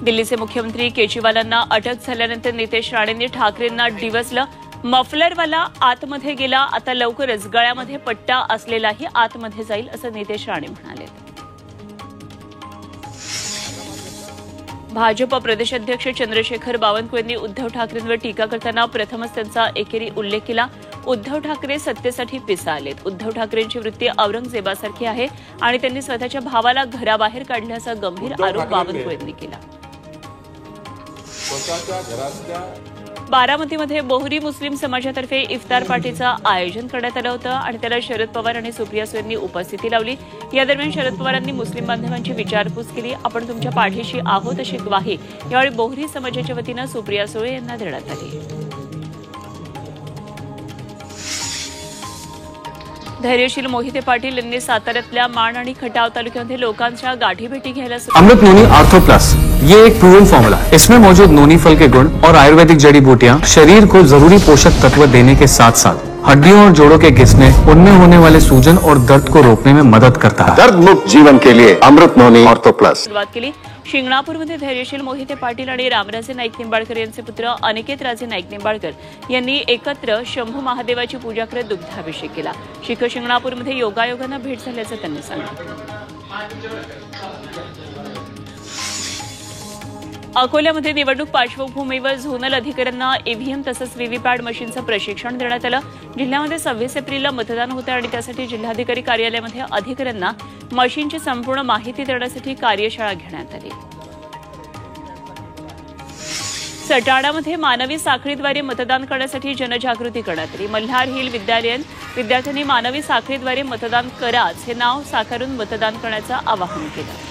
दिल्लीचे मुख्यमंत्री केजरीवालांना अटक झाल्यानंतर नितेश राणेंनी ठाकरेंना डिवचलं. मफलरवाला आतमध्ये गेला, आता लवकरच गळ्यामध्ये पट्टा असलेलाही आतमध्ये जाईल असं नितेश राणे म्हणाले. भाजप प्रदेशाध्यक्ष चंद्रशेखर बावनकुळेंनी उद्धव ठाकरेंवर टीका करताना प्रथमच त्यांचा एकेरी उल्लेख केला. उद्धव ठाकरे सत्तेसाठी पिसाळलेत. उद्धव ठाकरेंची वृत्ती औरंगजेबासारखी आहे आणि त्यांनी स्वतःच्या भावाला घराबाहेर काढल्याचा गंभीर आरोप बावनकुळेंनी केला. बारामतीमध्ये बोहरी मुस्लिम समाजातर्फे इफ्तार पार्टीचं आयोजन करण्यात आलं होतं आणि त्याला शरद पवार आणि सुप्रिया सुळे यांनी उपस्थिती लावली. या दरम्यान शरद पवारांनी मुस्लिम बांधवांची विचारपूस केली. आपण तुमच्या पाठीशी आहोत अशी ग्वाही यावेळी बोहरी समाजाच्या वतीनं सुप्रिया सुळे यांना देण्यात आली. धैर्यशील मोहिते पाटील यांनी साताऱ्यातल्या माण आणि खटाव तालुक्यामध्ये लोकांच्या गाठीभेटी घ्यायला अमृत नोनी आर्थो प्लस ये एक प्रूवन फॉर्मूला है. इसमें मौजूद नोनी फल के गुण और आयुर्वेदिक जड़ी बूटियां शरीर को जरूरी पोषक तत्व देने के साथ साथ हड्डियों और जोड़ों के घिसने, उनमें होने वाले सूजन और दर्द को रोकने में मदद करता है. दर्द मुक्त जीवन के लिए अमृत नोनी आर्थो प्लस. सुरुवात केली. शिंगणापूरमध्ये धैर्यशील मोहिते पाटील आणि रामराजे नाईक निंबाळकर यांचे पुत्र अनिकेत राजे नाईक निंबाळकर यांनी एकत्र शंभू महादेवाची पूजा करत दुग्धाभिषेक केला. शिंगणापूरमध्ये योगायोगानं भेट झाल्याचं त्यांनी सांगितलं. अकोल्यामध्ये निवडणूक पार्श्वभूमीवर झोनल अधिकाऱ्यांना ईव्हीएम तसंच व्हीव्हीपॅट मशीनचं प्रशिक्षण देण्यात आलं. जिल्ह्यामध्ये 26 एप्रिलला मतदान होतं आणि त्यासाठी जिल्हाधिकारी कार्यालयामध्ये अधिकाऱ्यांना मशीनची संपूर्ण माहिती देण्यासाठी कार्यशाळा घेण्यात आली. सटाणामध्ये मानवी साखळीद्वारे मतदान करण्यासाठी जनजागृती करण्यात आली. मल्हार हिल विद्यार्थ्यांनी मानवी साखळीद्वारे मतदान कराच हे नाव साकारून मतदान करण्याचं आवाहन केलं.